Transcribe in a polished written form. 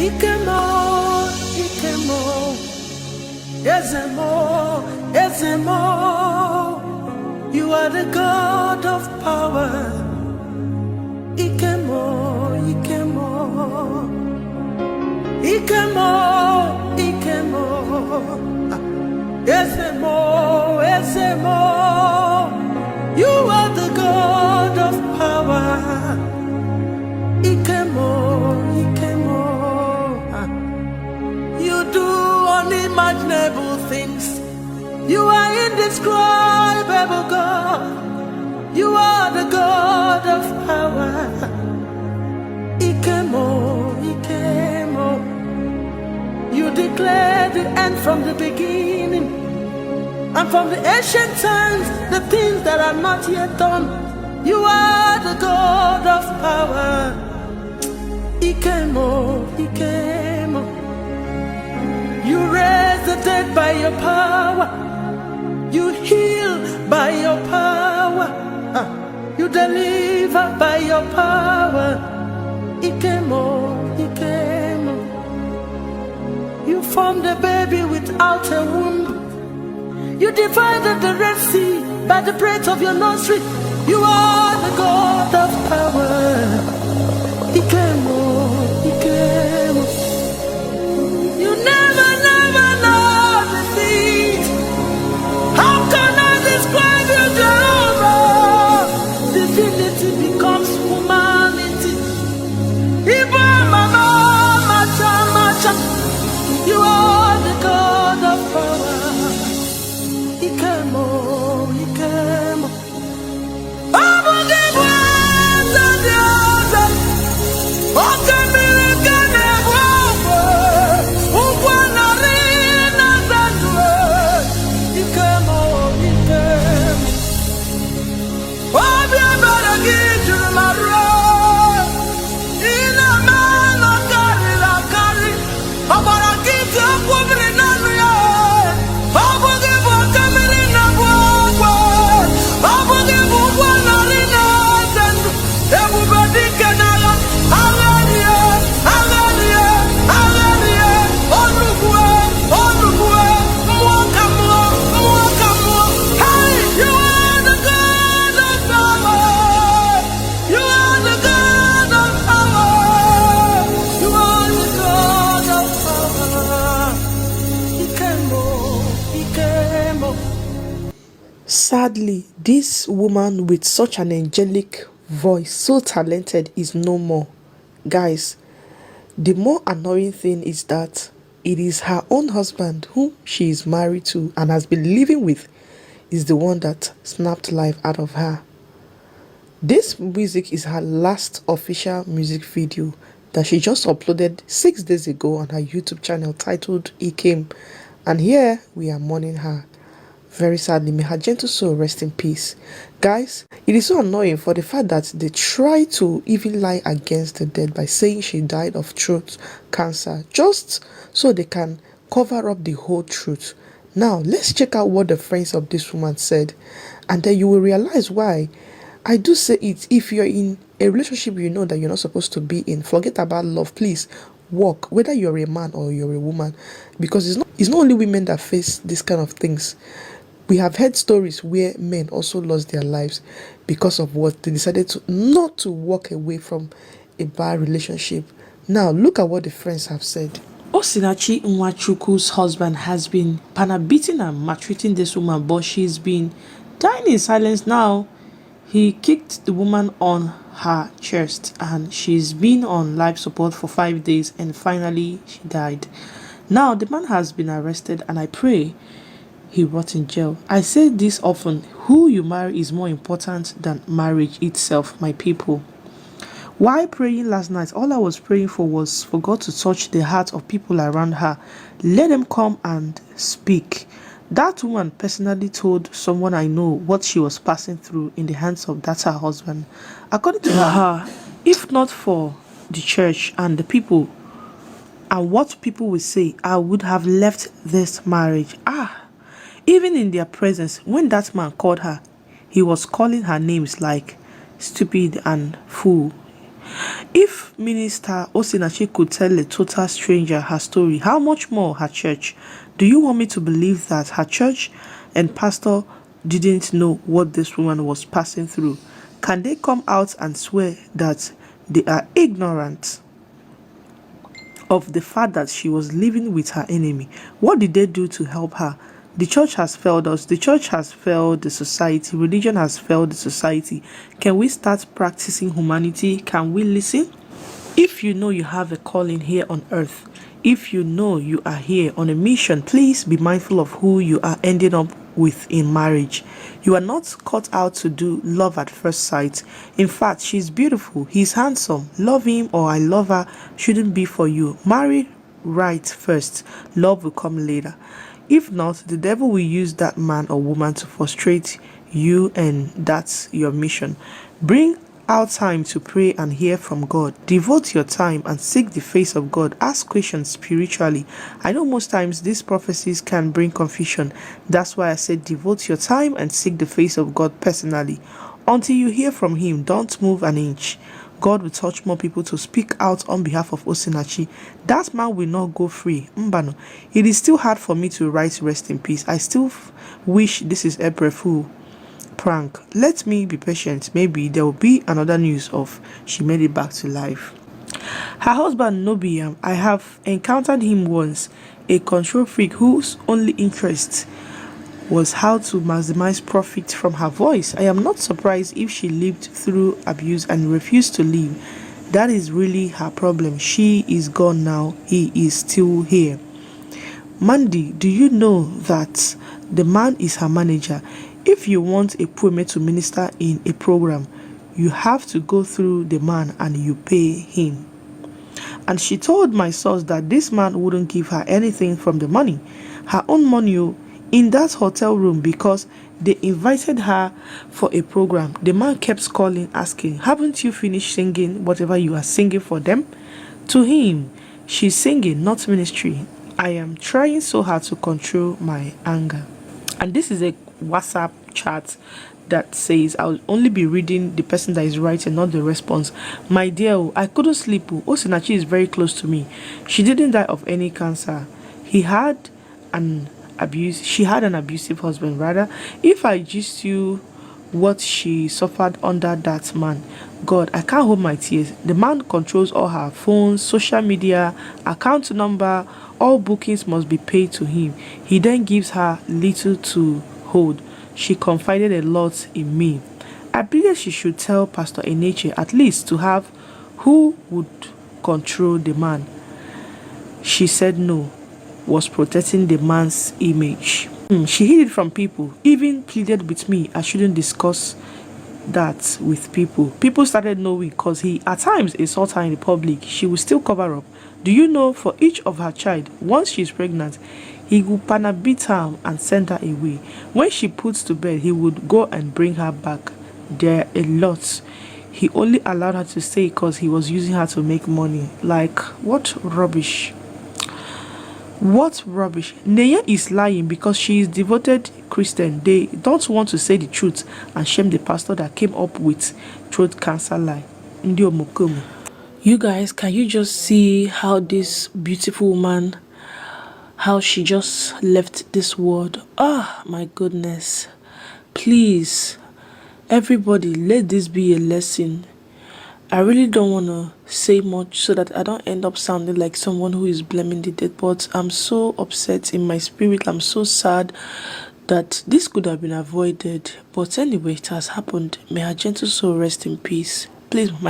Ikemo, Ikemo, Ezemo, Ezemo. You are the God of power. Ikemo, Ikemo, Ikemo, Ikemo. Ezemo, Ezemo. You are the God of power. Ikemo, Ikemo. You do unimaginable things. You are indescribable God. You are the God of power. Ikemo, Ikemo. You declare the end from the beginning, and from the ancient times, the things that are not yet done. You are the God of power. Ikemo, Ikemo. You raise the dead by your power. You heal by your power. You deliver by your power. Ikemo, Ikemo. You formed a baby without a womb. You divided the Red Sea by the breath of your nostril. You are the God of power. Ikemo, Ikemo. You never, never know defeat. How can I describe you, Jehovah? Divinity becomes humanity. Iba mama, macha, macha. You are the God of power. Ikemo, Ikemo. Sadly, this woman with such an angelic voice, so talented, is no more. Guys, the more annoying thing is that it is her own husband, whom she is married to and has been living with, is the one that snapped life out of her. This music is her last official music video that she just uploaded 6 days ago on her YouTube channel titled Ikem. And here we are mourning her. Very sadly, may her gentle soul rest in peace. Guys, it is so annoying for the fact that they try to even lie against the dead by saying she died of throat cancer, just so they can cover up the whole truth. Now, let's check out what the friends of this woman said, and then you will realize why. I do say it, if you're in a relationship you know that you're not supposed to be in, forget about love, please. Walk, whether you're a man or you're a woman, because it's not only women that face these kind of things. We have heard stories where men also lost their lives because of what they decided not to walk away from a bad relationship. Now, look at what the friends have said. Osinachi Nwanchukwu's husband has been beating and maltreating this woman, but she's been dying in silence now. He kicked the woman on her chest and she's been on life support for 5 days and finally she died. Now, the man has been arrested and I pray he rot in jail. I say this often, who you marry is more important than marriage itself, my people. While praying last night, all I was praying for was for God to touch the heart of people around her. Let them come and speak. That woman personally told someone I know what she was passing through in the hands of that her husband. According to her, if not for the church and the people and what people will say, I would have left this marriage. Even in their presence, when that man called her, he was calling her names like stupid and fool. If Minister Osinachi could tell a total stranger her story, how much more her church? Do you want me to believe that her church and pastor didn't know what this woman was passing through? Can they come out and swear that they are ignorant of the fact that she was living with her enemy? What did they do to help her? The church has failed us. The church has failed the society. Religion has failed the society. Can we start practicing humanity? Can we listen? If you know you have a calling here on earth, if you know you are here on a mission, please be mindful of who you are ending up with in marriage. You are not cut out to do love at first sight. In fact, she's beautiful, he's handsome. Love him or I love her shouldn't be for you. Marry right first, love will come later. If not, the devil will use that man or woman to frustrate you, and that's your mission. Bring out time to pray and hear from God. Devote your time and seek the face of God. Ask questions spiritually. I know most times these prophecies can bring confusion. That's why I said devote your time and seek the face of God personally. Until you hear from him, don't move an inch. God will touch more people to speak out on behalf of Osinachi. That man will not go free. Mbano. It is still hard for me to write rest in peace. I still wish this is April Fool prank. Let me be patient. Maybe there will be another news of she made it back to life. Her husband Nobiam, I have encountered him once, a control freak whose only interest was how to maximize profit from her voice. I am not surprised if she lived through abuse and refused to leave. That is really her problem. She is gone now. He is still here. Mandy, do you know that the man is her manager? If you want a woman to minister in a program, you have to go through the man and you pay him. And she told my source that this man wouldn't give her anything from the money, her own money, in that hotel room, because they invited her for a program. The man kept calling, asking, haven't you finished singing whatever you are singing for them? To him, she's singing, not ministry. I am trying so hard to control my anger. And this is a WhatsApp chat that says, I'll only be reading the person that is writing, not the response. My dear, I couldn't sleep. Osinachi is very close to me. She didn't die of any cancer. She had an abusive husband, rather. If I gist you what she suffered under that man, God, I can't hold my tears. The man controls all her phones, social media, account number. All bookings must be paid to him. He then gives her little to hold. She confided a lot in me. I believe she should tell Pastor Eneche at least to have who would control the man. She said no, was protecting the man's image. She hid it from people, even pleaded with me I shouldn't discuss that with people. People started knowing because he at times assaults her in the public. She will still cover up. Do you know, for each of her child, once she's pregnant, he would beat her and send her away. When she puts to bed, he would go and bring her back. There are a lot. He only allowed her to stay because he was using her to make money. Like, what rubbish. What rubbish. Neya is lying because she is devoted Christian. They don't want to say the truth and shame the pastor that came up with throat cancer lie. Ndio Mokomu. You guys, can you just see how this beautiful woman, how she just left this world? Ah, my goodness. Please, everybody, let this be a lesson. I really don't want to say much so that I don't end up sounding like someone who is blaming the dead, but I'm so upset in my spirit. I'm so sad that this could have been avoided. But anyway, it has happened. May her gentle soul rest in peace. Please, my